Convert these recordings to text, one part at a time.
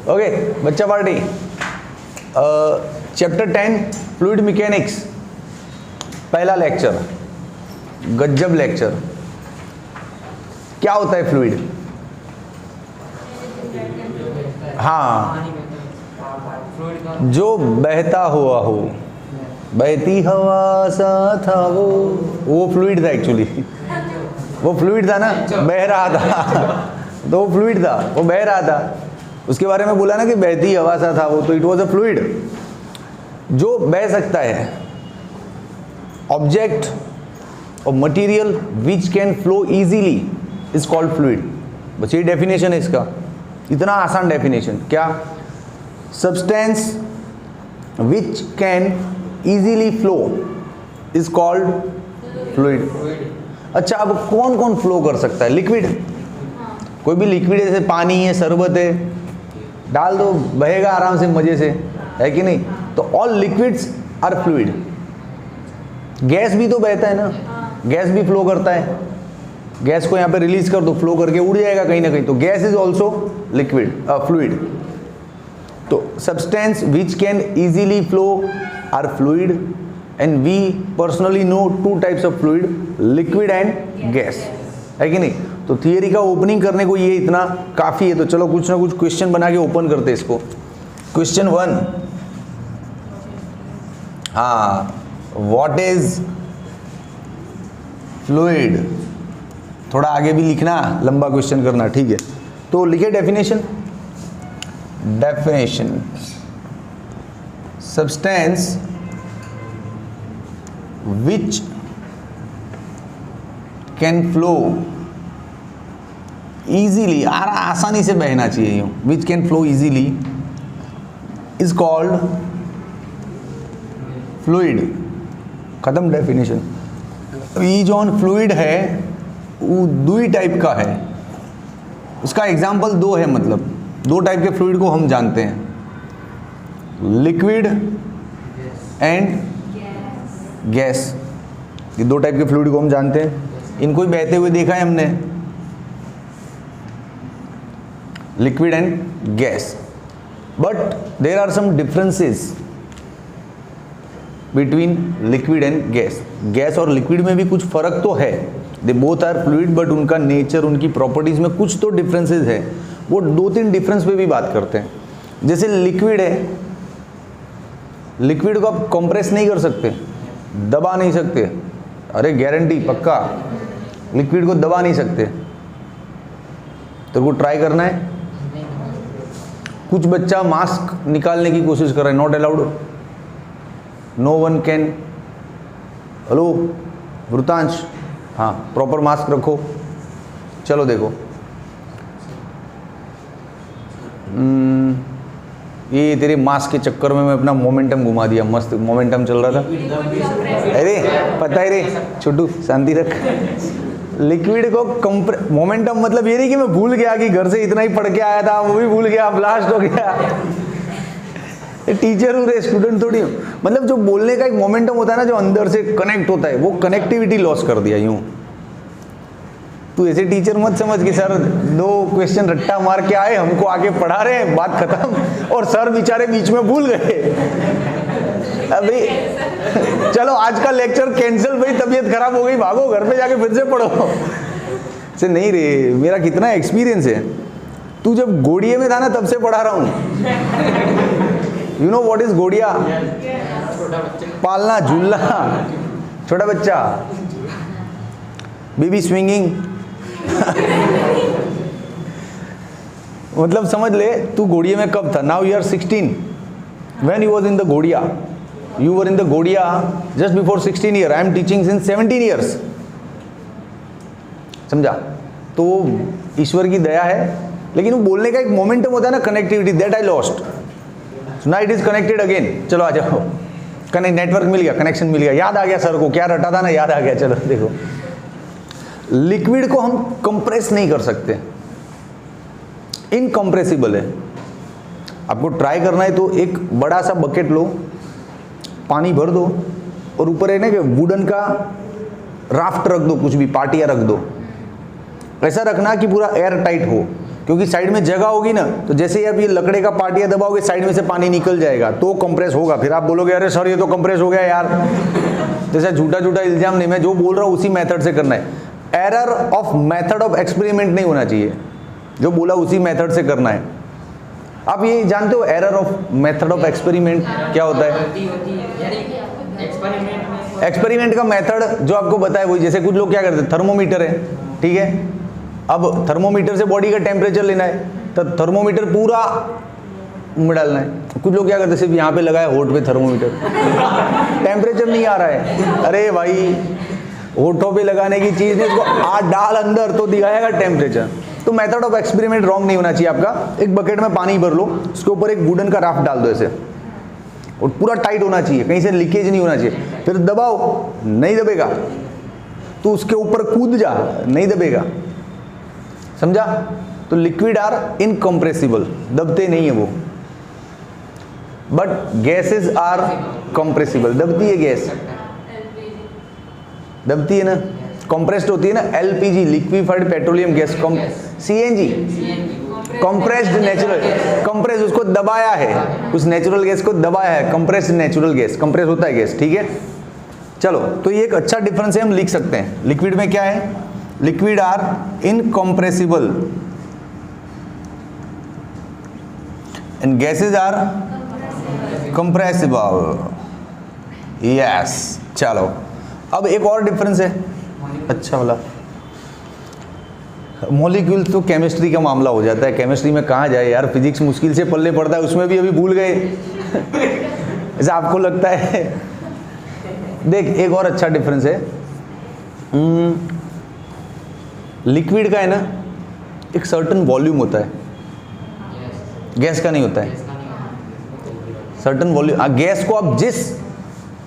Okay बच्चा party, chapter 10 fluid mechanics, पहला lecture, गजब लेक्चर। क्या होता है फ्लूइड? हाँ, जो बहता हुआ हो, बहती हवा सा था वो फ्लूइड था एक्चुअली। वो फ्लूइड था ना, बह रहा था तो वो फ्लूइड था, वो बह रहा था। उसके बारे में बोला ना कि बहती हवा सा था वो, तो इट वॉज अ फ्लूइड। जो बह सकता है, ऑब्जेक्ट और material which can flow easily is called fluid. बस ये डेफिनेशन है इसका, इतना आसान डेफिनेशन। क्या? Substance which can easily flow is called fluid. अच्छा, अब कौन कौन फ्लो कर सकता है? लिक्विड, कोई भी लिक्विड, जैसे पानी है, शरबत है, डाल दो बहेगा आराम से मजे से, है कि नहीं? तो all liquids are fluid. Gas भी तो बहता है ना, गैस भी फ्लो करता है। गैस को यहाँ पे रिलीज कर दो, फ्लो करके उड़ जाएगा कहीं ना कहीं, तो gas is also liquid, fluid. तो substance which can easily flow are fluid, and we personally know two types of fluid, liquid and gas, है कि नहीं? तो थियरी का ओपनिंग करने को ये इतना काफ़ी है। तो चलो कुछ ना कुछ क्वेश्चन बना के ओपन करते हैं इसको। क्वेश्चन 1, हाँ, व्हाट इज फ्लूइड? थोड़ा आगे भी लिखना, लंबा क्वेश्चन करना, ठीक है? तो लिखे definition. Definition, substance which can flow easily, आसानी से बहना चाहिए यूँ, which can flow easily is called fluid. खत्म डेफिनेशन। ये जो फ्लूइड है वो दो ही टाइप का है। उसका एग्जाम्पल दो है, मतलब दो टाइप के फ्लूइड को हम जानते हैं, लिक्विड एंड गैस। ये दो टाइप के फ्लूइड को हम जानते हैं, इनको ही बहते हुए देखा है हमने, liquid and gas. But there are some differences between liquid and gas. Gas और लिक्विड में भी कुछ फर्क तो है, they both are fluid, but उनका नेचर, उनकी प्रॉपर्टीज में कुछ तो डिफरेंसेस है। वो 2-3 डिफरेंस पे भी बात करते हैं। जैसे लिक्विड है, लिक्विड को आप कंप्रेस नहीं कर सकते, दबा नहीं सकते, अरे गारंटी पक्का, लिक्विड को दबा नहीं सकते। तो वो ट्राई करना है। कुछ बच्चा मास्क निकालने की कोशिश कर रहा है, not allowed, no one can. Hello Vritansh, हाँ प्रॉपर मास्क रखो। चलो देखो, ये तेरे मास्क के चक्कर में मैं अपना मोमेंटम घुमा दिया। मस्त मोमेंटम चल रहा था। अरे पता है रे छोटू, शांति रख। लिक्विड को मोमेंटम मतलब ये नहीं कि मैं भूल गया कि घर से इतना ही पढ़ के आया था, वो भी भूल गया, ब्लास्ट हो गया। टीचर हूँ रे, स्टूडेंट थोड़ी हूँ। मतलब जो बोलने का एक मोमेंटम होता है ना, जो अंदर से कनेक्ट होता है, वो कनेक्टिविटी लॉस कर दिया यूँ। तू ऐसे टीचर मत समझ कि सर 2 क्वेश्चन रट्टा मार के आए, हमको आके पढ़ा रहे हैं, बात खत्म, और सर बेचारे बीच में भूल गए। अभी चलो आज का लेक्चर कैंसिल, भाई तबीयत खराब हो गई, भागो घर पे जाके फिर से पढ़ो। से नहीं रे, मेरा कितना एक्सपीरियंस है। तू जब गोड़िये में था ना, तब से पढ़ा रहा हूँ। यू नो व्हाट इज गोड़िया? पालना, झूलना, छोटा बच्चा, बेबी स्विंगिंग। मतलब समझ ले, तू गोड़िये में कब था? Now you are 16, when you was in the गोड़िया, you were in the Godia just before 16 years. I am teaching since 17 years. समझा? तो ईश्वर की दया है, लेकिन वो बोलने का एक मोमेंटम होता है ना, connectivity, that I lost. Now it is connected again. चलो आ जाओ, कनेक्ट, नेटवर्क मिल गया, कनेक्शन मिल गया, याद आ गया सर को, क्या रटा था ना, याद आ गया। चलो देखो, लिक्विड को हम कंप्रेस नहीं कर सकते, इनकंप्रेसिबल है। आपको ट्राई करना है तो एक बड़ा सा बकेट लो, पानी भर दो, और ऊपर है ना कि वुडन का राफ्ट रख दो, कुछ भी पाटिया रख दो, ऐसा रखना कि पूरा एयर टाइट हो, क्योंकि साइड में जगह होगी ना, तो जैसे ही आप ये लकड़े का पार्टिया दबाओगे साइड में से पानी निकल जाएगा तो कंप्रेस होगा। फिर आप बोलोगे अरे सर ये तो कंप्रेस हो गया यार, जैसा झूठा झूठा इल्जाम नहीं, मैं जो बोल रहा हूँ उसी मेथड से करना है। Error of method of experiment नहीं होना चाहिए, जो बोला उसी मेथड से करना है। आप ये जानते हो error of method of experiment क्या होता है? एक्सपेरिमेंट का मेथड जो आपको बताया वही, जैसे कुछ लोग क्या करते हैं, थर्मोमीटर है, ठीक है, अब थर्मोमीटर से बॉडी का टेम्परेचर लेना है, तो थर्मोमीटर पूरा मुंह में डालना है। कुछ लोग क्या करते हैं, सिर्फ यहाँ पे लगाया होठ पे थर्मोमीटर, टेम्परेचर नहीं आ रहा है। अरे भाई होठों पे लगाने की चीज़ नहीं, उसको डाल अंदर तो दिखाएगा टेम्परेचर। तो मेथड ऑफ एक्सपेरिमेंट रॉन्ग नहीं होना चाहिए आपका। एक बकेट में पानी भर लो, उसके ऊपर एक वुडन का राफ्ट डाल दो ऐसे, और पूरा टाइट होना चाहिए, कहीं से लीकेज नहीं होना चाहिए। फिर दबाओ, नहीं दबेगा तो उसके ऊपर कूद जा, नहीं दबेगा, समझा? तो लिक्विड आर इनकम्प्रेसिबल, दबते नहीं है वो, बट गैसेस आर कंप्रेसिबल, दबती है गैस, दबती है ना, कंप्रेस्ड होती है ना। LPG liquefied petroleum gas, CNG compressed natural, compress उसको दबाया है, उस नेचुरल गैस को दबाया है, कंप्रेस्ड नेचुरल गैस, कंप्रेस होता है गैस, ठीक है। चलो, तो ये एक अच्छा डिफरेंस है, हम लिख सकते हैं। लिक्विड में क्या है, liquid are incompressible and gases are compressible, yes. चलो, अब एक और डिफरेंस है अच्छा वाला, मॉलिक्यूल तो केमिस्ट्री का मामला हो जाता है। केमिस्ट्री में कहाँ जाए यार, फिजिक्स मुश्किल से पल्ले पड़ता है, उसमें भी अभी भूल गए ऐसा आपको लगता है। देख, एक और अच्छा डिफरेंस है, लिक्विड का है ना एक सर्टन वॉल्यूम होता है, गैस का नहीं होता है। सर्टन वॉल्यूम, गैस को आप जिस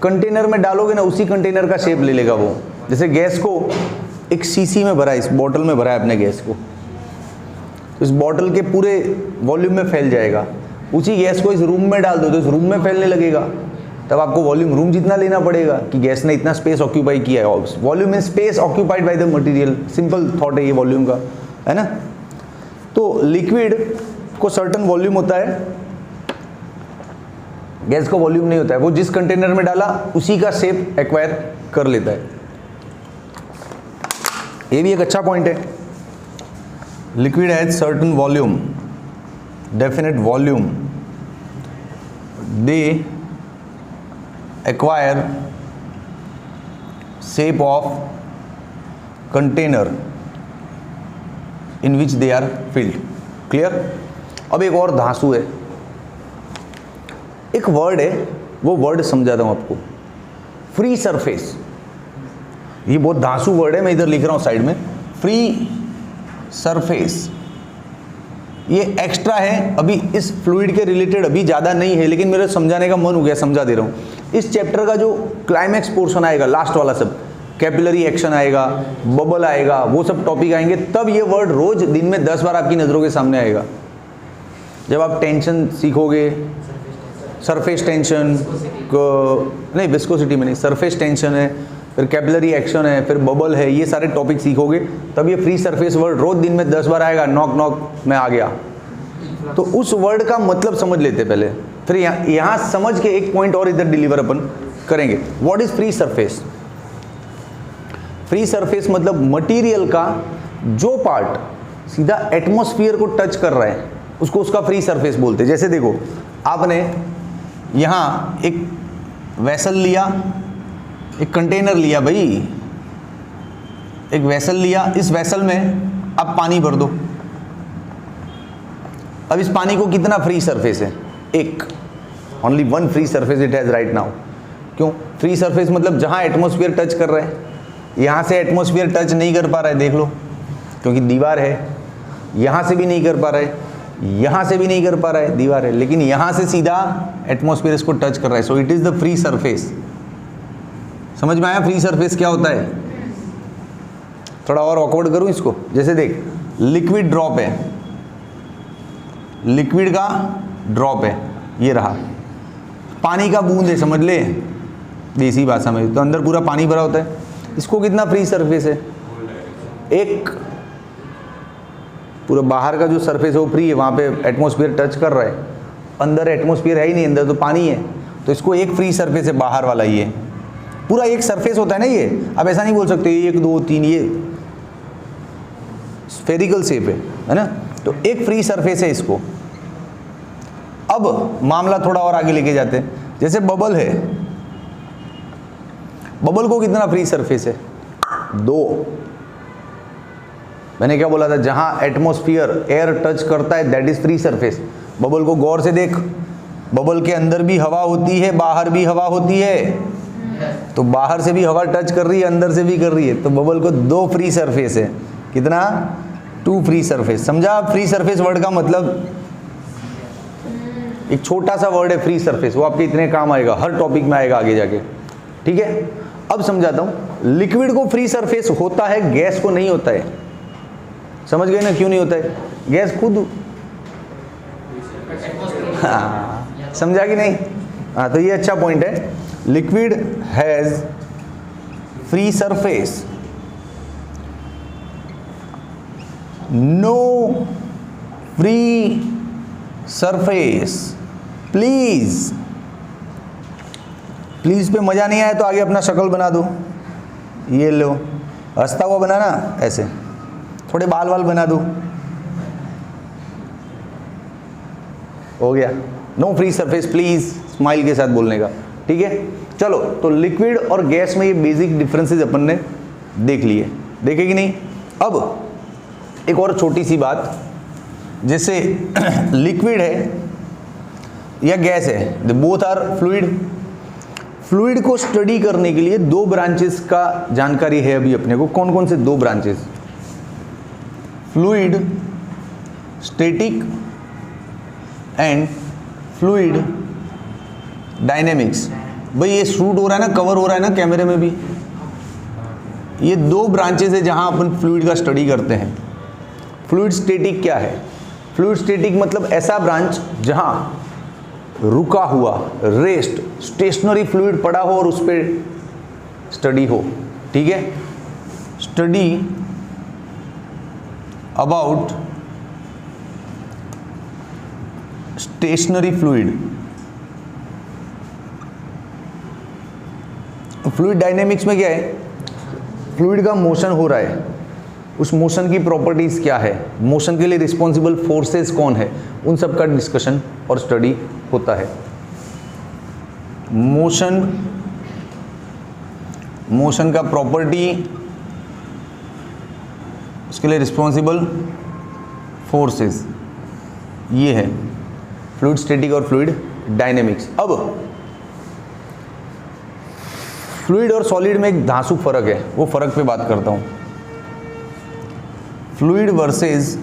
कंटेनर में डालोगे ना उसी कंटेनर का शेप ले लेगा वो। जैसे गैस को एक शीशी में भरा है, इस बॉटल में भरा है अपने गैस को, तो इस बॉटल के पूरे वॉल्यूम में फैल जाएगा। उसी गैस को इस रूम में डाल दो तो इस रूम में फैलने लगेगा, तब आपको वॉल्यूम रूम जितना लेना पड़ेगा कि गैस ने इतना स्पेस ऑक्यूपाई किया है। Volume is space occupied by the material, simple thought है ये वॉल्यूम का, है ना। तो लिक्विड को सर्टन वॉल्यूम होता है, गैस को वॉल्यूम नहीं होता है, वो जिस कंटेनर में डाला उसी का शेप एक्वायर कर लेता है। ये भी एक अच्छा पॉइंट है। Liquid has certain volume, definite volume, they acquire shape of container in which they are filled. Clear? अब एक और धांसू है, एक वर्ड है, वो वर्ड समझाता हूं आपको, फ्री सरफेस। ये बहुत धांसू वर्ड है, मैं इधर लिख रहा हूं साइड में, फ्री सरफेस। ये एक्स्ट्रा है, अभी इस फ्लूइड के रिलेटेड अभी ज़्यादा नहीं है, लेकिन मेरे समझाने का मन हो गया, समझा दे रहा हूँ। इस चैप्टर का जो क्लाइमैक्स पोर्शन आएगा, लास्ट वाला सब, कैपिलरी एक्शन आएगा, बबल आएगा, वो सब टॉपिक आएंगे, तब ये वर्ड रोज दिन में 10 बार आपकी नज़रों के सामने आएगा। जब आप टेंशन सीखोगे, सरफेस टेंशन नहीं, विस्कोसिटी में नहीं, सरफेस टेंशन है, फिर कैपिलरी एक्शन है, फिर बबल है, ये सारे टॉपिक सीखोगे, तब ये फ्री सरफेस वर्ड रोज दिन में 10 बार आएगा। नॉक नॉक में आ गया, तो उस वर्ड का मतलब समझ लेते पहले, फिर यहाँ समझ के एक पॉइंट और इधर डिलीवर अपन करेंगे। What is free surface? Free surface मतलब मटेरियल का जो पार्ट सीधा एटमॉस्फेयर को टच कर रहा है उसको उसका फ्री सरफेस बोलते हैं। जैसे देखो, आपने यहाँ एक वेसल लिया, एक कंटेनर लिया भाई, एक वेसल लिया, इस वेसल में अब पानी भर दो। अब इस पानी को कितना फ्री सरफेस है? एक, only one free surface it has right now. क्यों फ्री सरफेस? मतलब जहाँ एटमॉस्फेयर टच कर रहा है, यहाँ से एटमॉस्फेयर टच नहीं कर पा रहा है, देख लो, क्योंकि दीवार है, यहाँ से भी नहीं कर पा रहा है, यहाँ से भी नहीं कर पा रहा है, दीवार है, लेकिन यहाँ से सीधा एटमॉस्फेयर इसको टच कर रहा है, so it is the free surface. समझ में आया फ्री सरफेस क्या होता है? थोड़ा और ऑकवर्ड करूँ इसको, जैसे देख, लिक्विड ड्रॉप है, लिक्विड का ड्रॉप है, ये रहा, पानी का बूंद है, समझ ले देसी भाषा में, तो अंदर पूरा पानी भरा होता है, इसको कितना फ्री सरफेस है? एक। पूरा बाहर का जो सरफेस है वो फ्री है, वहाँ पे एटमॉस्फेयर टच कर रहा है, अंदर एटमॉस्फेयर है ही नहीं, अंदर तो पानी है, तो इसको एक फ्री सरफेस है बाहर वाला, ये पूरा एक सरफेस होता है ना ये। अब ऐसा नहीं बोल सकते 1 2 3, ये स्फेरिकल शेप है ना, तो एक फ्री सरफेस है इसको। अब मामला थोड़ा और आगे लेके जाते हैं, जैसे बबल है, बबल को कितना फ्री सरफेस है? 2। मैंने क्या बोला था, जहां एटमॉस्फेयर एयर टच करता है that is free surface. Bubble को गौर से देख, बबल के अंदर भी हवा होती है, बाहर भी हवा होती है, तो बाहर से भी हवा टच कर रही है, अंदर से भी कर रही है, तो बबल को 2 फ्री सरफेस है। कितना? 2 फ्री सरफेस। समझा फ्री सरफेस वर्ड का मतलब? एक छोटा सा वर्ड है फ्री सरफेस, वो आपके इतने काम आएगा, हर टॉपिक में आएगा आगे जाके, ठीक है। अब समझाता हूं, लिक्विड को फ्री सरफेस होता है, गैस को नहीं होता है। समझ गए ना क्यों नहीं होता है? गैस खुद, हाँ, समझा कि नहीं? हाँ, तो ये अच्छा पॉइंट है। Liquid has free surface, no free surface. Please, please पे मजा नहीं आया तो आगे अपना शक्ल बना दो, ये लो, हंसता हुआ बनाना, ऐसे थोड़े बाल वाल बना दो, हो गया। No free surface, please smile के साथ बोलने का, ठीक है। चलो, तो लिक्विड और गैस में ये बेसिक डिफरेंसेस अपन ने देख लिए, देखे कि नहीं? अब एक और छोटी सी बात, जैसे लिक्विड है या गैस है, the both are fluid. Fluid को स्टडी करने के लिए 2 ब्रांचेस का जानकारी है अभी अपने को। कौन कौन से 2 branches? Fluid static and fluid dynamics. भाई ये शूट हो रहा है ना, कवर हो रहा है ना कैमरे में भी, ये 2 ब्रांचेस है जहां अपन फ्लूइड का स्टडी करते हैं। फ्लूइड स्टैटिक क्या है? फ्लूइड स्टैटिक मतलब ऐसा ब्रांच जहां रुका हुआ, रेस्ट, स्टेशनरी फ्लूइड पड़ा हो और उस पर स्टडी हो, ठीक है। Study about stationary fluid. Fluid dynamics में क्या है? फ्लूइड का मोशन हो रहा है, उस मोशन की प्रॉपर्टीज क्या है, मोशन के लिए रिस्पॉन्सिबल फोर्सेस कौन है, उन सब का डिस्कशन और स्टडी होता है। मोशन का प्रॉपर्टी, उसके लिए रिस्पॉन्सिबल फोर्सेस, ये है फ्लूइड स्टैटिक और फ्लूइड डायनेमिक्स। अब फ्लूइड और सॉलिड में एक धांसू फर्क है, वो फर्क पे बात करता हूं। फ्लूइड वर्सेस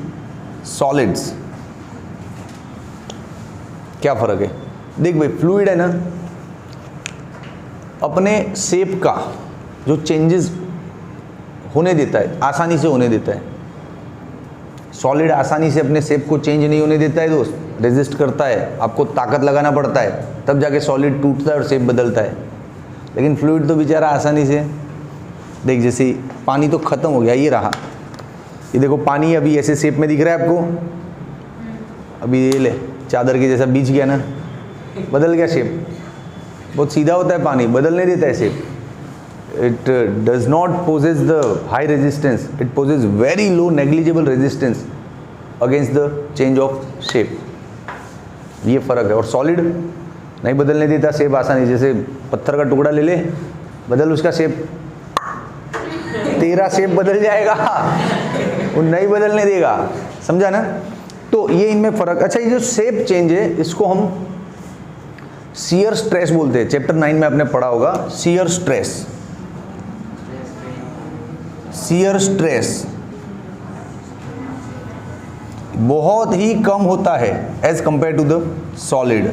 सॉलिड्स, क्या फर्क है? देख भाई, फ्लूइड है ना, अपने शेप का जो चेंजेस होने देता है, आसानी से होने देता है। सॉलिड आसानी से अपने शेप को चेंज नहीं होने देता है दोस्त, रेजिस्ट करता है, आपको ताकत लगाना पड़ता है, तब जाके सॉलिड टूटता है और शेप बदलता है। लेकिन फ्लूइड तो बेचारा आसानी से, देख जैसे पानी तो खत्म हो गया, ये रहा, ये देखो पानी अभी ऐसे शेप में दिख रहा है आपको, अभी ये ले चादर के जैसा बीच गया ना, बदल गया शेप। बहुत सीधा होता है पानी, बदलने देता है shape. It does not possess the high resistance, it possess very low negligible resistance against the change of shape. ये फर्क है। और सॉलिड नहीं बदलने देता शेप आसानी, जैसे पत्थर का टुकड़ा ले ले, बदल उसका शेप, तेरा शेप बदल जाएगा, वो नहीं बदलने देगा, समझा ना? तो ये इनमें फर्क। अच्छा, ये जो शेप चेंज है इसको हम शियर स्ट्रेस बोलते हैं। चैप्टर 9 में आपने पढ़ा होगा शियर स्ट्रेस। शियर स्ट्रेस बहुत ही कम होता है as compare to the solid.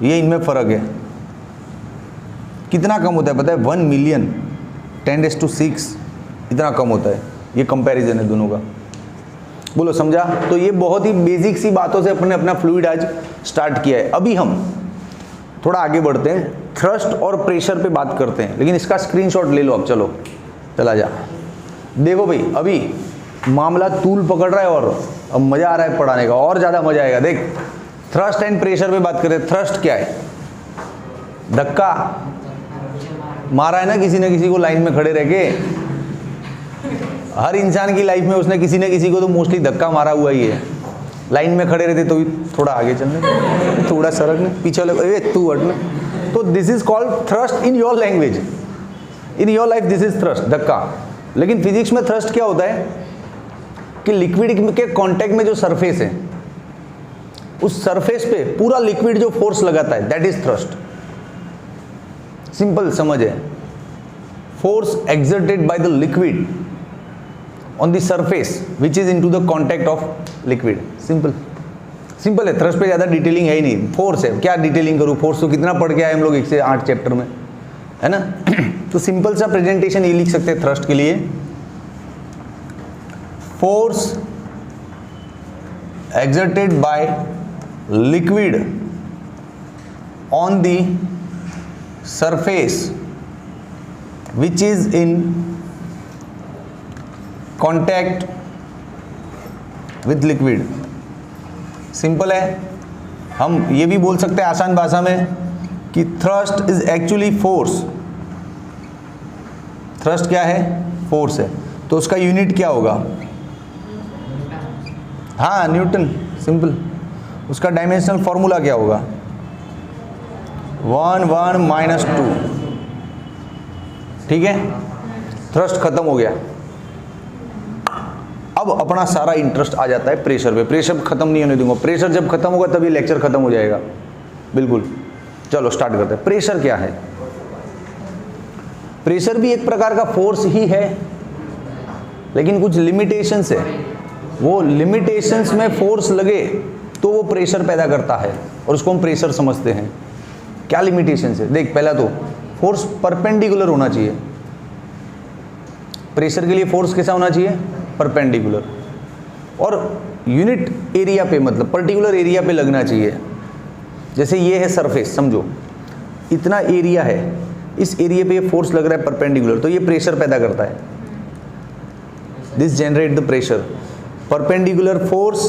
ये इनमें फर्क है। कितना कम होता है पता है? 1 मिलियन 10⁶ इतना कम होता है। ये कंपैरिजन है दोनों का। बोलो समझा? तो ये बहुत ही बेसिक सी बातों से अपने अपना फ्लूइड आज स्टार्ट किया है। अभी हम थोड़ा आगे बढ़ते हैं, थ्रस्ट और प्रेशर पे बात करते हैं। लेकिन इसका स्क्रीनशॉट ले लो अब, चलो चला जा। देखो भाई, अभी मामला तूल पकड़ रहा है और अब मजा आ रहा है पढ़ाने का, और ज्यादा मजा आएगा। देख, थ्रस्ट एंड प्रेशर पे बात करें। थ्रस्ट क्या है? धक्का मारा है ना किसी न किसी को लाइन में खड़े रह के। हर इंसान की लाइफ में उसने किसी न किसी को तो मोस्टली धक्का मारा हुआ ही है। लाइन में खड़े रहते तो भी थोड़ा आगे चलने, थोड़ा सरकने, पीछे वाले तू हटने। तो this is called thrust in your language, in your life this is thrust, धक्का। लेकिन फिजिक्स में थ्रस्ट क्या होता है कि लिक्विड के कांटेक्ट में जो सरफेस है, उस सरफेस पे पूरा लिक्विड जो फोर्स लगाता है, दैट इज थ्रस्ट। सिंपल समझ है, force exerted by the liquid on the surface which is into the contact of liquid. Simple simple है, थ्रस्ट पे ज़्यादा डिटेलिंग है ही नहीं, फोर्स है। क्या डिटेलिंग करूँ, फोर्स तो कितना पढ़ के आए हम लोग 1 से 8 चैप्टर में, है ना। तो सिंपल सा प्रेजेंटेशन ये लिख सकते हैं थ्रस्ट के लिए, force exerted by liquid on the surface which is in contact with liquid. Simple है, हम ये भी बोल सकते हैं आसान भाषा में कि thrust is actually force. Thrust क्या है? फोर्स है। तो उसका यूनिट क्या होगा? हाँ, न्यूटन। सिंपल। उसका डायमेंशनल फॉर्मूला क्या होगा? 1 1 - 2। ठीक है, थ्रस्ट खत्म हो गया। अब अपना सारा इंटरेस्ट आ जाता है प्रेशर पे। प्रेशर खत्म नहीं होने दूंगा, प्रेशर जब खत्म होगा तभी लेक्चर खत्म हो जाएगा। बिल्कुल, चलो स्टार्ट करते हैं। प्रेशर क्या है? प्रेशर भी एक प्रकार का फोर्स ही है, लेकिन कुछ लिमिटेशंस है। वो लिमिटेशंस में फोर्स लगे तो वो प्रेशर पैदा करता है और उसको हम प्रेशर समझते हैं। क्या लिमिटेशंस है? देख, पहला तो फोर्स परपेंडिकुलर होना चाहिए। प्रेशर के लिए फोर्स कैसा होना चाहिए? परपेंडिकुलर। और यूनिट एरिया पे, मतलब पर्टिकुलर एरिया पे लगना चाहिए। जैसे ये है सरफेस, समझो इतना एरिया है, इस एरिया पे ये फोर्स लग रहा है परपेंडिकुलर, तो ये प्रेशर पैदा करता है। This generate the pressure. Perpendicular force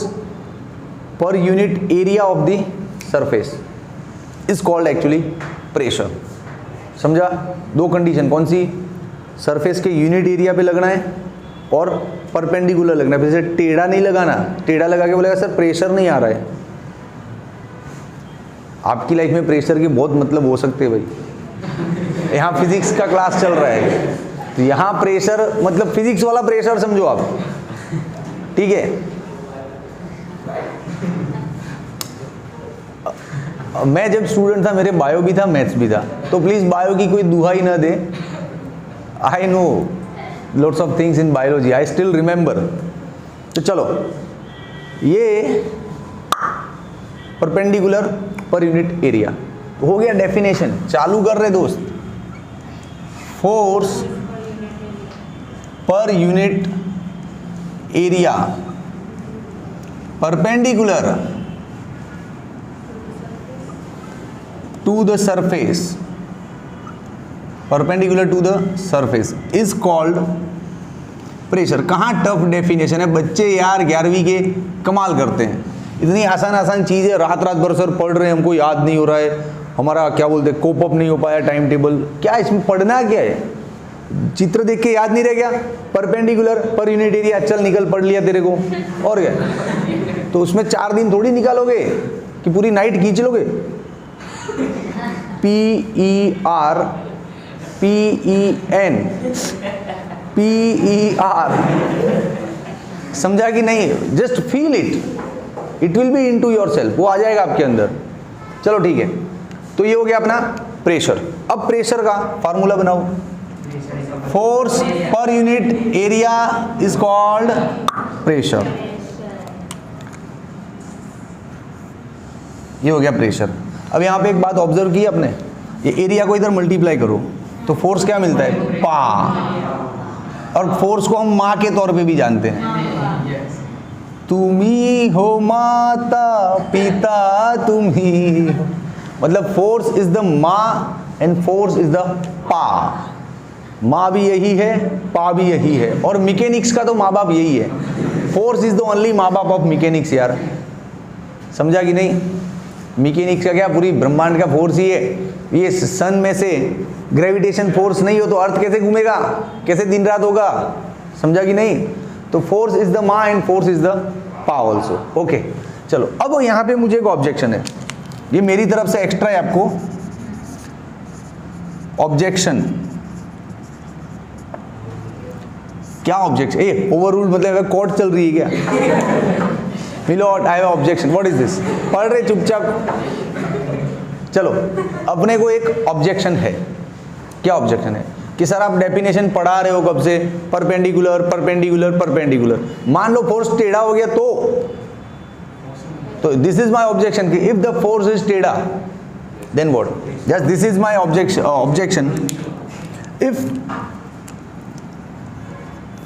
per unit area of the surface is called actually pressure. समझा? 2 कंडीशन, कौन सी? सरफेस के यूनिट एरिया पे लगना है और परपेंडिकुलर लगना है। जैसे टेढ़ा नहीं लगाना, टेढ़ा लगा के बोलेगा सर प्रेशर नहीं आ रहा है। आपकी लाइफ में प्रेशर के बहुत मतलब हो सकते हैं भाई। यहाँ फिजिक्स का क्लास चल रहा है तो यहाँ प्रेशर मतलब फिजिक्स वाला प्रेशर समझो आप, ठीक है। मैं जब स्टूडेंट था, मेरे बायो भी था, मैथ्स भी था, तो प्लीज़ बायो की कोई दुहाई ना दे। I know lots of things in biology, I still remember। तो चलो, ये परपेंडिकुलर पर यूनिट एरिया हो गया डेफिनेशन। चालू कर रहे दोस्त। Force per unit area perpendicular to the surface, perpendicular to the surface is called pressure. कहाँ टफ डेफिनेशन है बच्चे यार, 11वीं के कमाल करते हैं। इतनी आसान आसान चीज़ें रात रात भर सर पढ़ रहे हैं, हमको याद नहीं हो रहा है, हमारा क्या बोलते हैं कोप अप नहीं हो पाया टाइम टेबल। क्या इसमें पढ़ना क्या है? चित्र देख के याद नहीं रह गया? परपेंडिकुलर पर यूनिट एरिया, चल निकल पढ़ लिया तेरे को, और क्या? तो उसमें 4 दिन थोड़ी निकालोगे कि पूरी नाइट खींच लोगे। PER समझा कि नहीं? Just feel it, it will be into your self, वो आ जाएगा आपके अंदर। चलो ठीक है, तो ये हो गया अपना प्रेशर। अब प्रेशर का फार्मूला बनाओ। Force per unit area is called pressure. ये हो गया प्रेशर। अब यहाँ पे एक बात ऑब्जर्व की आपने, ये एरिया को इधर मल्टीप्लाई करो तो फोर्स क्या मिलता है? पा। और फोर्स को हम माँ के तौर पे भी जानते हैं। तुम ही हो माता पिता, तुम ही हो, मतलब फोर्स इज द माँ एंड फोर्स इज द पा। माँ भी यही है, पा भी यही है, और मैकेनिक्स का तो माँ बाप यही है। फोर्स इज द ओनली माँ बाप ऑफ मैकेनिक्स यार, समझा कि नहीं? मैकेनिक्स का क्या, पूरी ब्रह्मांड का फोर्स ही है। ये सन में से ग्रेविटेशन फोर्स नहीं हो तो अर्थ कैसे घूमेगा, कैसे दिन रात होगा, समझा कि नहीं? तो फोर्स इज द माँ एंड फोर्स इज द पा ऑल्सो। ओके चलो, अब यहाँ पे मुझे एक ऑब्जेक्शन है, ये मेरी तरफ से एक्स्ट्रा है आपको ऑब्जेक्शन। क्या ऑब्जेक्शन? ए ओवररूल मतलब कोर्ट चल रही है क्या? Milord I have objection, what is this? पढ़ रहे चुपचाप। चलो अपने को एक ऑब्जेक्शन है। क्या ऑब्जेक्शन है? कि सर आप डेफिनेशन पढ़ा रहे हो कब से, परपेंडिकुलर परपेंडिकुलर परपेंडिकुलर। मान लो फोर्स टेढ़ा हो गया तो दिस इज माय ऑब्जेक्शन कि इफ द फोर्स इज टेढ़ा then what? Just this is my objection. If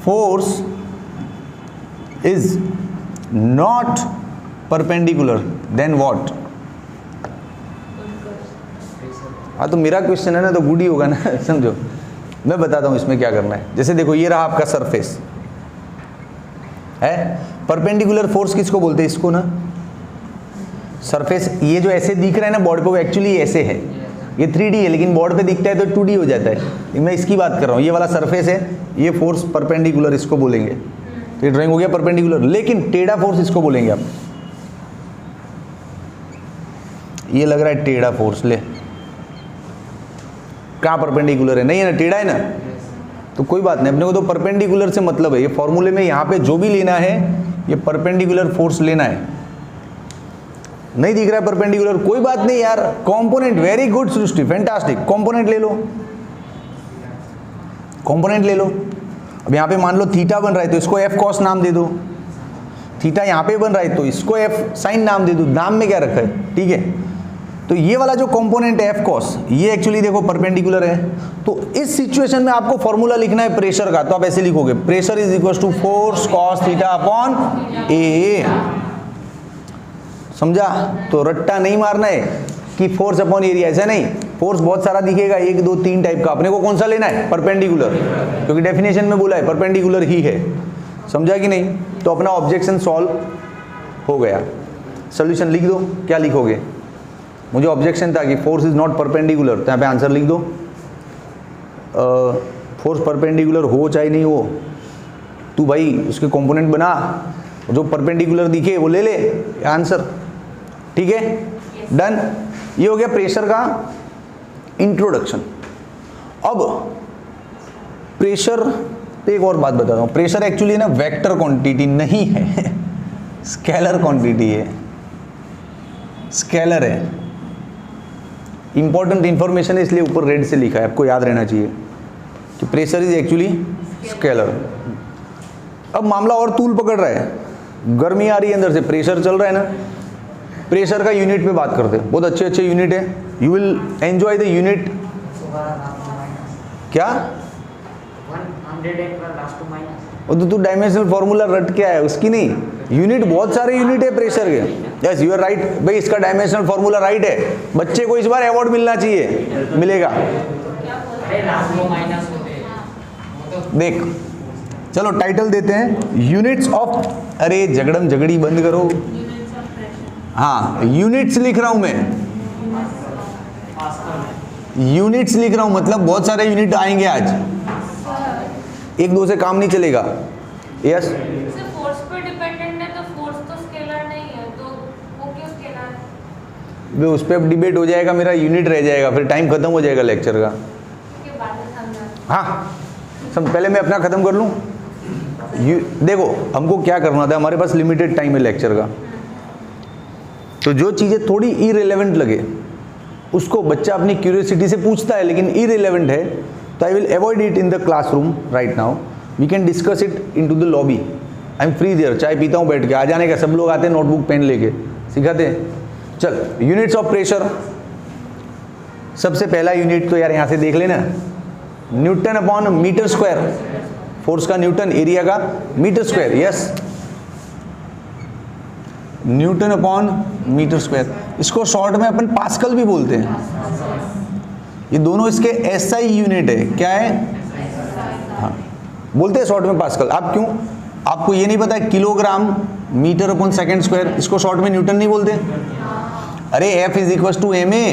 force is not perpendicular then what? हाँ तो मेरा क्वेश्चन है ना, तो गुड ही होगा ना समझो। मैं बताता हूँ इसमें क्या करना है। जैसे देखो ये रहा आपका सरफेस है, परपेंडिकुलर फोर्स किसको बोलते हैं? इसको ना सरफेस, ये जो ऐसे दिख रहा है ना बोर्ड पे, वो एक्चुअली ऐसे है, ये 3D है, लेकिन बोर्ड पे दिखता है तो 2D हो जाता है। मैं इसकी बात कर रहा हूँ, ये वाला सरफेस है, ये फोर्स परपेंडिकुलर इसको बोलेंगे, तो ये ड्राइंग हो गया परपेंडिकुलर। लेकिन टेढ़ा फोर्स इसको बोलेंगे आप। ये लग रहा है टेढ़ा फोर्स, ले कहाँ परपेंडिकुलर है? नहीं है ना, टेढ़ा है ना, तो कोई बात नहीं, अपने को तो परपेंडिकुलर से मतलब है। ये फॉर्मूले में यहाँ पे जो भी लेना है ये परपेंडिकुलर फोर्स लेना है। नहीं दिख रहा है परपेंडिकुलर, कोई बात नहीं यार, कंपोनेंट, वेरी गुड सृष्टि, फैंटास्टिक, कंपोनेंट ले लो, कंपोनेंट ले लो। अब यहाँ पे मान लो थीटा बन रहा है तो इसको एफ कॉस नाम दे दो, थीटा यहाँ पे बन रहा है तो इसको एफ साइन नाम दे दो, नाम में क्या रखा है, ठीक है। तो ये वाला जो कंपोनेंट है एफ कॉस, ये एक्चुअली देखो परपेंडिकुलर है। तो इस सिचुएशन में आपको फॉर्मूला लिखना है प्रेशर का, तो आप ऐसे लिखोगे, pressure is equal to force cos theta upon A. समझा? तो रट्टा नहीं मारना है कि फोर्स अपॉन एरिया, ऐसा नहीं। फोर्स बहुत सारा दिखेगा, 1 2 3 टाइप का, अपने को कौन सा लेना है? परपेंडिकुलर, क्योंकि डेफिनेशन में बोला है परपेंडिकुलर ही है। समझा कि नहीं? तो अपना ऑब्जेक्शन सॉल्व हो गया। सोल्यूशन लिख दो, क्या लिखोगे? मुझे ऑब्जेक्शन था कि फोर्स इज नॉट परपेंडिकुलर, तो यहाँ पे आंसर लिख दो। फोर्स परपेंडिकुलर हो चाहे नहीं हो, तू भाई उसके कंपोनेंट बना, जो परपेंडिकुलर दिखे वो ले ले, आंसर, ठीक है, डन। ये हो गया प्रेशर का इंट्रोडक्शन। अब प्रेशर पे एक और बात बताता हूँ, प्रेशर एक्चुअली ना वेक्टर क्वांटिटी नहीं है स्केलर क्वांटिटी है, स्केलर है। इंपॉर्टेंट इंफॉर्मेशन है, इसलिए ऊपर रेड से लिखा है, आपको याद रहना चाहिए कि प्रेशर इज एक्चुअली स्केलर। अब मामला और तूल पकड़ रहा है, गर्मी आ रही है अंदर से, प्रेशर चल रहा है ना। प्रेशर का यूनिट पे बात करते हैं, बहुत अच्छे अच्छे यूनिट है, you will enjoy the unit. क्या? और तो तू डायमेंशनल फॉर्मूला रट के आया, उसकी नहीं, यूनिट बहुत सारे यूनिट है प्रेशर के। यस यू आर राइट भाई, इसका डायमेंशनल फॉर्मूला राइट है। बच्चे को इस बार अवार्ड मिलना चाहिए, मिलेगा। देख चलो टाइटल देते हैं, यूनिट्स ऑफ, अरे झगड़म झगड़ी बंद करो। हाँ यूनिट्स लिख रहा हूं मैं, यूनिट्स लिख रहा हूं, मतलब बहुत सारे यूनिट आएंगे आज, 1 2 से काम नहीं चलेगा। यस फोर्स पे डिपेंडेंट है, तो फोर्स तो स्केलर नहीं है, तो वो क्यों स्केलर है? उस पर अब डिबेट हो जाएगा, मेरा यूनिट रह जाएगा, फिर टाइम खत्म हो जाएगा लेक्चर का। हाँ सब पहले मैं अपना खत्म कर लूँ। देखो हमको क्या करना था, हमारे पास लिमिटेड टाइम है लेक्चर का, तो जो चीज़ें थोड़ी इररिलेवेंट लगे उसको बच्चा अपनी क्यूरियोसिटी से पूछता है, लेकिन इररिलेवेंट है तो I will avoid it in the classroom right now, we can discuss it into the lobby, I am free there, चाय पीता हूँ बैठ के, आ जाने का, सब लोग आते हैं नोटबुक पेन लेके, सिखाते हैं। चल यूनिट्स ऑफ प्रेशर, सबसे पहला यूनिट तो यार यहाँ से देख लेना, newton upon metre square, force का न्यूटन, एरिया का metre square. Yes newton upon metre square, इसको शॉर्ट में अपन पास्कल भी बोलते हैं। ये दोनों इसके एसआई यूनिट है, क्या है? हाँ बोलते हैं शॉर्ट में पास्कल। आप क्यों? आपको ये नहीं पता है kilogram metre upon second square, इसको शॉर्ट में न्यूटन नहीं बोलते? अरे F is equal to ma,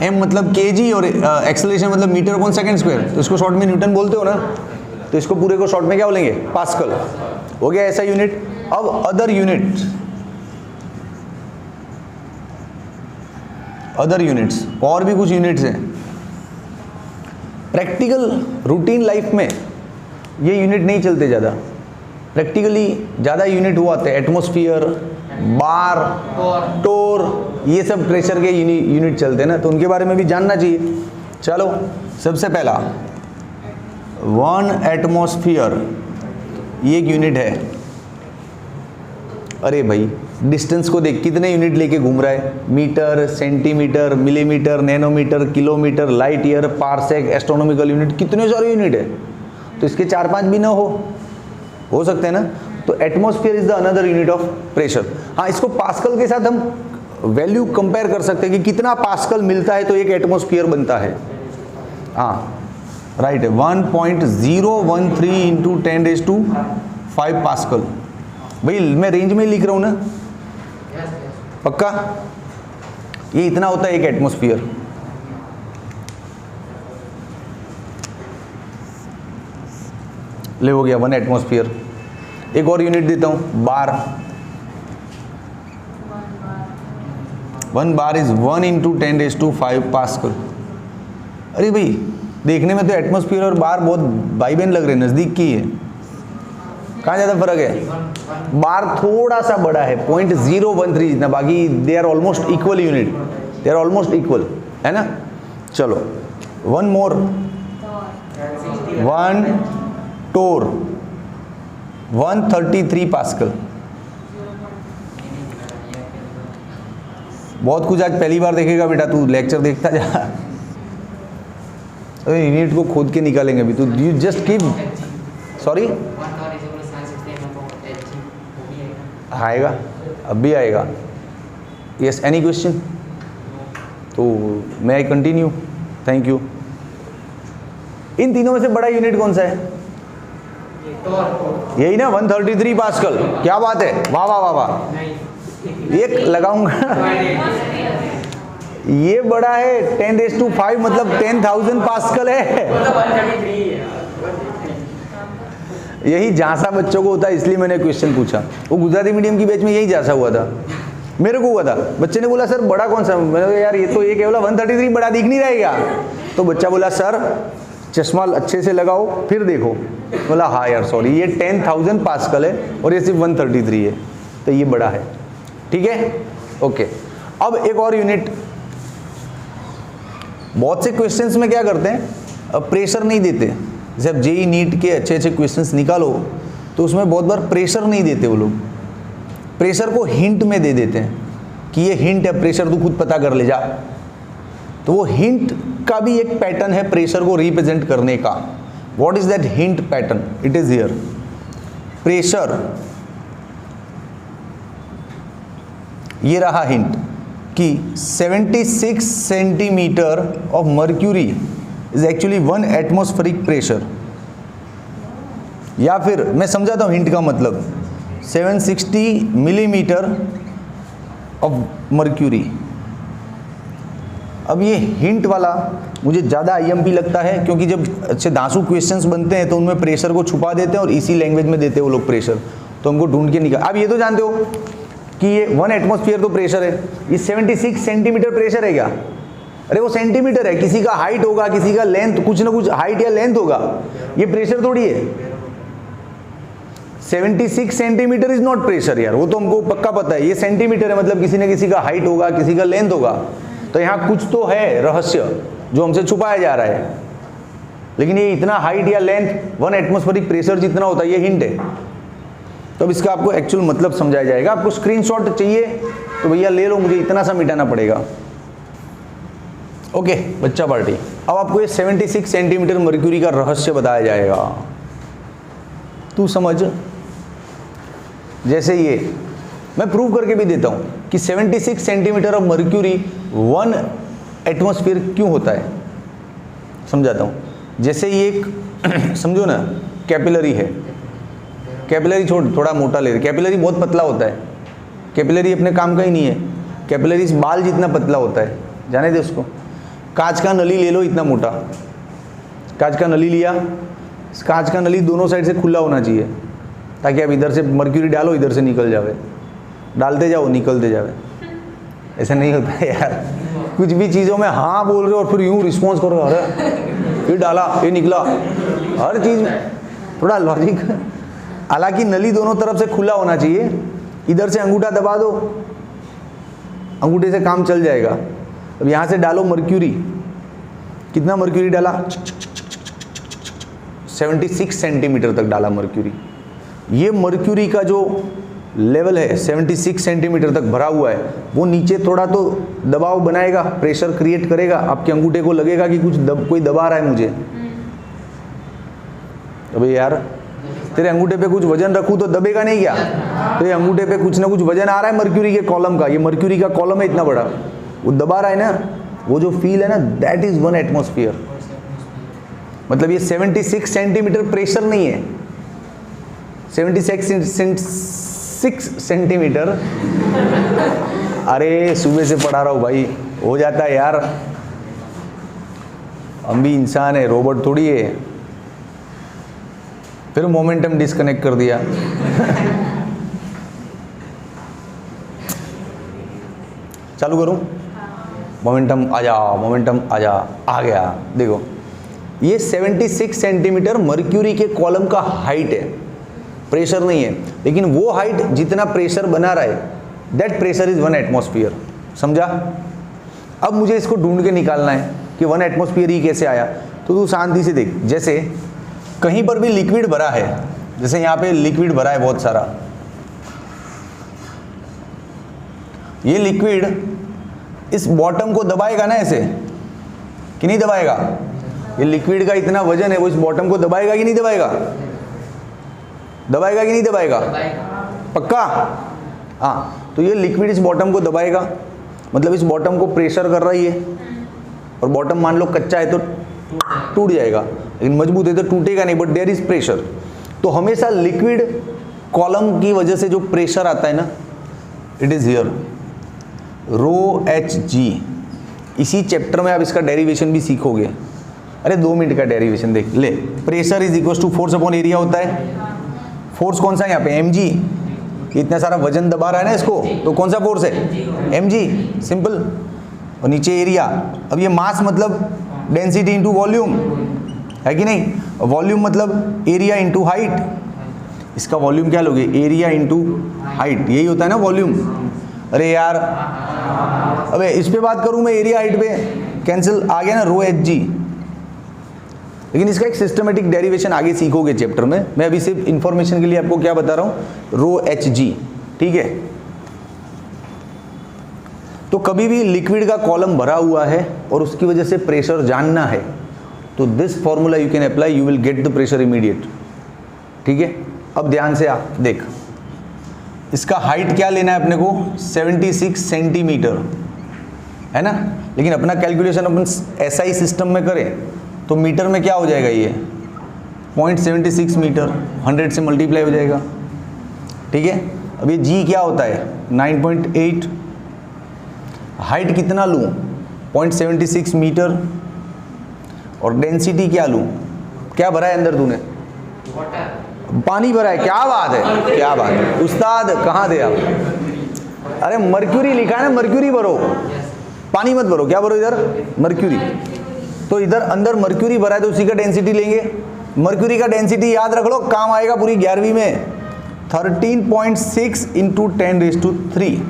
m मतलब kg और एक्सेलरेशन मतलब मीटर अपॉन सेकेंड स्क्वायर, तो इसको शॉर्ट में न्यूटन बोलते हो ना, तो इसको पूरे को शॉर्ट में क्या बोलेंगे? पास्कल। हो गया ऐसा यूनिट। अब अदर यूनिट्स और भी कुछ यूनिट्स हैं। प्रैक्टिकल रूटीन लाइफ में ये यूनिट नहीं चलते ज़्यादा, प्रैक्टिकली ज़्यादा यूनिट वो आते हैं एटमॉस्फेयर, बार, टोर, ये सब प्रेशर के यूनिट चलते हैं ना, तो उनके बारे में भी जानना चाहिए। चलो सबसे पहला 1 एटमॉस्फेयर, ये एक यूनिट है। अरे भाई डिस्टेंस को देख, कितने यूनिट लेके घूम रहा है? Metre, centimetre, millimetre, nanometre, kilometre, light year, parsec, astronomical unit, कितने सारे यूनिट है। तो इसके 4-5 भी ना हो सकते हैं ना। तो atmosphere is the another unit of pressure. हाँ, इसको पास्कल के साथ हम वैल्यू कंपेयर कर सकते हैं कि कितना पास्कल मिलता है तो एक एटमॉस्फेयर बनता है। हाँ राइट है, 1.013 इंटू 10⁵ पास्कल। भाई मैं रेंज में ही लिख रहा हूँ ना, पक्का? ये इतना होता है एक एटमॉस्फेयर। ले हो गया 1 एटमॉस्फेयर। एक और यूनिट देता हूँ, बार। 1 बार इज 1 इंटू 10⁵ पास्कल। अरे भाई देखने में तो एटमॉस्फेयर और बार बहुत भाई बहन लग रहे हैं, नज़दीक की है। कहाँ ज़्यादा फर्क है? बार थोड़ा सा बड़ा है, 0.013 जितना, बाकी they are almost equal unit, they are almost equal, है ना। चलो 1 मोर, 1 टोर, 133 पास्कल। बहुत कुछ आज पहली बार देखेगा बेटा, तू लेक्चर देखता जा। अरे यूनिट को खोद के निकालेंगे अभी, तू यू जस्ट कीप। सॉरी, आएगा, अब भी आएगा। Yes, any question? तो मैं आई कंटिन्यू? Thank you. इन तीनों में से बड़ा यूनिट कौन सा है? यही ना, 133 पास्कल। क्या बात है, वाह वाह वाह वाह। एक लगाऊंगा ये बड़ा है, 10⁵ मतलब 10,000 पास्कल है। यही झांसा बच्चों को होता है, इसलिए मैंने क्वेश्चन पूछा। वो गुजराती मीडियम की बैच में यही झांसा हुआ था, मेरे को हुआ था। बच्चे ने बोला सर बड़ा कौन सा? मैंने कहा यार ये तो एक केवल 133 बड़ा दिख नहीं रहेगा। तो बच्चा बोला सर चश्मा अच्छे से लगाओ फिर देखो। बोला हाँ यार सॉरी, ये 10,000 पास्कल है और ये सिर्फ 133 है, तो ये बड़ा है। ठीक है, ओके। अब एक और यूनिट, बहुत से क्वेश्चंस में क्या करते हैं, अब प्रेशर नहीं देते। जब जेई नीट के अच्छे अच्छे क्वेश्चंस निकालो तो उसमें बहुत बार प्रेशर नहीं देते वो लोग, प्रेशर को हिंट में दे देते हैं कि ये हिंट है, प्रेशर तू खुद पता कर ले जा। तो वो हिंट का भी एक पैटर्न है प्रेशर को रिप्रेजेंट करने का। What is that hint pattern? It is here. Pressure, ये रहा हिंट कि 76 centimetre of mercury is actually 1 atmospheric pressure. या फिर मैं समझाता हूँ हिंट का मतलब, 760 मिलीमीटर ऑफ मर्क्यूरी। अब ये हिंट वाला मुझे ज़्यादा आईएमपी लगता है, क्योंकि जब अच्छे दांसू क्वेश्चंस बनते हैं तो उनमें प्रेशर को छुपा देते हैं और इसी लैंग्वेज में देते हैं वो लोग प्रेशर, तो हमको ढूंढ के निकाल। अब ये तो जानते हो कि ये 1 एटमॉस्फेयर तो प्रेशर है, ये 76 सेंटीमीटर प्रेशर है क्या? अरे वो सेंटीमीटर है, किसी का हाइट होगा, किसी का लेंथ, कुछ ना कुछ हाइट या लेंथ होगा, ये प्रेशर थोड़ी है। 76 सेंटीमीटर इज नॉट प्रेशर यार, वो तो हमको पक्का पता है। ये सेंटीमीटर है, मतलब किसी न किसी का हाइट होगा, किसी का लेंथ होगा। तो यहाँ कुछ तो है रहस्य जो हमसे छुपाया जा रहा है, लेकिन ये इतना हाइट या लेंथ 1 एटमॉस्फेरिक प्रेशर जितना होता है, ये हिंट है। तो अब इसका आपको एक्चुअल मतलब समझाया जाएगा। आपको स्क्रीनशॉट चाहिए तो भैया ले लो, मुझे इतना सा मिटाना पड़ेगा। ओके बच्चा पार्टी, अब आपको ये 76 सेंटीमीटर मर्क्यूरी का रहस्य बताया जाएगा। तू समझ, जैसे ये मैं प्रूव करके भी देता हूँ कि 76 सेंटीमीटर ऑफ मर्क्यूरी 1 एटमॉस्फेयर क्यों होता है, समझाता हूँ। जैसे ये एक समझो ना कैपिलरी है, कैपिलरी छोड़, थोड़ा मोटा ले रहे, कैपिलरी बहुत पतला होता है, कैपिलरी अपने काम का ही नहीं है, कैपिलरी बाल जितना पतला होता है, जाने दे उसको। कांच का नली ले लो इतना मोटा, कांच का नली लिया, कांच का नली दोनों साइड से खुला होना चाहिए ताकि आप इधर से मर्क्यूरी डालो इधर से निकल जावे, डालते जाओ निकलते जावे। ऐसा नहीं होता है यार, कुछ भी चीज़ों में हाँ बोल रहे हो और फिर यूँ रिस्पॉन्स करो, अरे ये डाला ये निकला, हर चीज़ में थोड़ा लॉजिक। हालांकि नली दोनों तरफ से खुला होना चाहिए, इधर से अंगूठा दबा दो, अंगूठे से काम चल जाएगा। अब यहाँ से डालो मर्क्यूरी, कितना मर्क्यूरी डाला, 76 सेंटीमीटर तक डाला मर्क्यूरी। ये मर्क्यूरी का जो लेवल है 76 सेंटीमीटर तक भरा हुआ है, वो नीचे थोड़ा तो दबाव बनाएगा, प्रेशर क्रिएट करेगा, आपके अंगूठे को लगेगा कि कोई दबा रहा है मुझे। अबे यार तेरे अंगूठे पे कुछ वजन रखूँ तो दबेगा नहीं क्या? तेरे अंगूठे पे कुछ ना कुछ वजन आ रहा है मर्क्यूरी के कॉलम का, ये मर्क्यूरी का कॉलम है इतना बड़ा, वो दबा रहा है ना, वो जो फील है ना, दैट इज 1 एटमॉस्फेयर। मतलब ये 76 सेंटीमीटर प्रेशर नहीं है, 76 सेंटीमीटर। अरे सुबह से पढ़ा रहा हूँ भाई, हो जाता है यार, हम भी इंसान है, रोबोट थोड़ी है। फिर मोमेंटम डिस्कनेक्ट कर दिया। चालू करूं? मोमेंटम आ जा, मोमेंटम आ जा, आ गया। देखो ये 76 सेंटीमीटर मर्क्यूरी के कॉलम का हाइट है, प्रेशर नहीं है, लेकिन वो हाइट जितना प्रेशर बना रहा है, दैट प्रेशर इज 1 एटमॉस्फेयर। समझा? अब मुझे इसको ढूंढ के निकालना है कि 1 एटमॉस्फेयर ही कैसे आया। तो तू शांति से देख, जैसे कहीं पर भी लिक्विड भरा है, जैसे यहाँ पे लिक्विड भरा है बहुत सारा, ये लिक्विड इस बॉटम को दबाएगा ना ऐसे, कि नहीं दबाएगा? ये लिक्विड का इतना वजन है, वो इस बॉटम को दबाएगा कि नहीं दबाएगा? दबाएगा कि नहीं दबाएगा? पक्का? हाँ, तो ये लिक्विड इस बॉटम को दबाएगा, मतलब इस बॉटम को प्रेशर कर रही है, और बॉटम मान लो कच्चा है तो टूट जाएगा, लेकिन मजबूत है तो टूटेगा नहीं, बट देयर इज प्रेशर। तो हमेशा लिक्विड कॉलम की वजह से जो प्रेशर आता है ना, it is here rho h g. इसी चैप्टर में आप इसका डेरिवेशन भी सीखोगे। अरे 2 मिनट का डेरिवेशन देख ले। Pressure is equal to force upon area होता है। फोर्स कौन सा है यहाँ पे? M g. इतना सारा वजन दबा रहा है ना इसको, तो कौन सा फोर्स है? M g, simple. और नीचे एरिया। अब ये मास मतलब डेंसिटी इंटू वॉल्यूम है कि नहीं? वॉल्यूम मतलब एरिया इंटू हाइट। इसका वॉल्यूम क्या लोगे? एरिया इंटू हाइट, यही होता है ना वॉल्यूम। अरे यार, अबे इस पे बात करूं मैं, एरिया हाइट पे कैंसिल, आ गया ना रो एच जी। लेकिन इसका एक सिस्टमेटिक डेरिवेशन आगे सीखोगे चैप्टर में। मैं अभी सिर्फ इंफॉर्मेशन के लिए आपको क्या बता रहा हूं, रो एच जी, ठीक है? तो कभी भी लिक्विड का कॉलम भरा हुआ है और उसकी वजह से प्रेशर जानना है, तो this formula you can apply, you will get the pressure immediate. ठीक है? अब ध्यान से आप देख, इसका हाइट क्या लेना है अपने को? 76 सेंटीमीटर, है ना? लेकिन अपना कैलकुलेशन अपन SI सिस्टम में करें तो मीटर में क्या हो जाएगा? ये 0.76 मीटर, 100 से मल्टीप्लाई हो जाएगा। ठीक है? अब ये G क्या होता है? 9.8। हाइट कितना लूँ? 0.76 मीटर। और डेंसिटी क्या लूँ? क्या भरा है अंदर तूने? पानी भरा है। क्या बात है, क्या बात है उस्ताद, कहाँ थे आप? अरे मर्क्यूरी लिखा है ना, मर्क्यूरी भरो, पानी मत भरो। क्या भरो इधर? मर्क्यूरी। तो इधर अंदर मर्क्यूरी भरा है तो उसी का डेंसिटी लेंगे। मर्क्यूरी का डेंसिटी याद रख लो, काम आएगा पूरी 11वीं में। 13.6 इंटू 10⁻³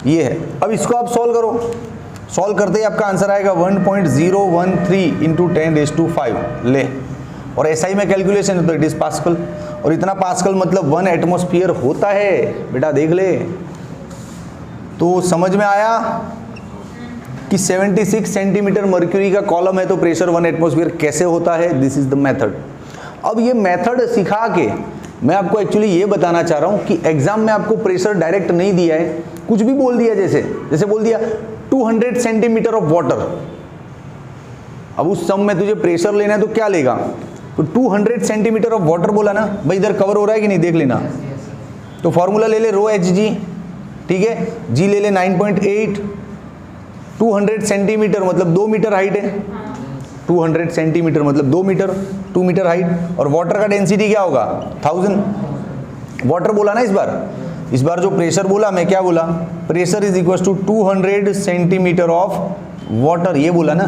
ये है। अब इसको आप सॉल्व करो, सॉल्व करते ही आपका आंसर आएगा 1.013 इंटू 10⁵ ले। और SI में कैलकुलेशन है तो इट इज पास्कल, और इतना पास्कल मतलब 1 एटमॉस्फेयर होता है बेटा, देख ले। तो समझ में आया कि 76 सेंटीमीटर मर्क्यूरी का कॉलम है तो प्रेशर 1 एटमॉस्फेयर कैसे होता है? This is the method. अब ये मेथड सिखा के मैं आपको एक्चुअली ये बताना चाह रहा हूँ कि एग्जाम में आपको प्रेशर डायरेक्ट नहीं दिया है, कुछ भी बोल दिया, जैसे बोल दिया 200 सेंटीमीटर ऑफ वाटर। अब उस सम में तुझे प्रेशर लेना है तो क्या लेगा? तो 200 सेंटीमीटर ऑफ वाटर बोला ना भाई, इधर कवर हो रहा है कि नहीं, देख लेना। तो फॉर्मूला ले ले रो एच जी, ठीक है, जी ले ले 9.8, 200 सेंटीमीटर मतलब 2 मीटर हाइट है, 200 सेंटीमीटर मतलब 2 मीटर, 2 मीटर हाइट। और वाटर का डेंसिटी क्या होगा 1000। वाटर बोला ना इस बार जो प्रेशर बोला मैं क्या बोला, pressure is equal to 200 centimetre of water, ये बोला ना।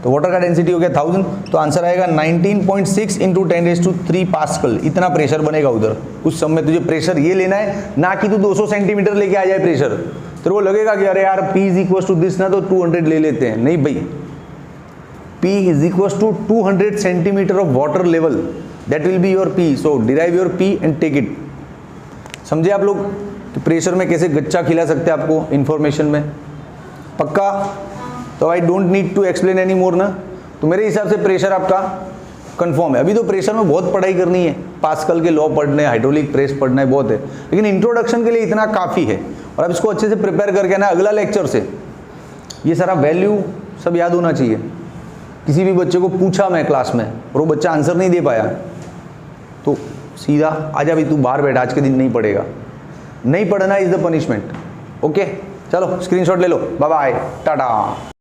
तो वाटर का डेंसिटी हो गया 1000, तो आंसर आएगा 19.6 इंटू 10⁻³ पास्कल। इतना प्रेशर बनेगा उधर। उस समय तुझे प्रेशर ये लेना है, ना कि तू 200 सेंटीमीटर लेके आ जाए प्रेशर। तो वो लगेगा कि अरे यार P is equal to this ना, तो 200 ले लेते हैं। नहीं भाई, P is equal to 200 centimetre of water level, that will be your P। So derive your P and take it. समझे आप लोग कि प्रेशर में कैसे गच्चा खिला सकते हैं आपको इन्फॉर्मेशन में, पक्का? तो I don't need to explain any more ना। तो मेरे हिसाब से प्रेशर आपका कंफर्म है। अभी तो प्रेशर में बहुत पढ़ाई करनी है, पास्कल के लॉ पढ़ने, हाइड्रोलिक प्रेस पढ़ना है, बहुत है, लेकिन इंट्रोडक्शन के लिए इतना काफ़ी है। और अब इसको अच्छे से प्रिपेयर करके ना अगला लेक्चर से ये सारा वैल्यू सब याद होना चाहिए। किसी भी बच्चे को पूछा मैं क्लास में और वो बच्चा आंसर नहीं दे पाया, तो सीधा आजा भाई तू बाहर बैठा, आज के दिन नहीं पढ़ेगा। नहीं पढ़ना इज द पनिशमेंट। ओके, चलो स्क्रीनशॉट ले लो, बाय बाय, टाटा।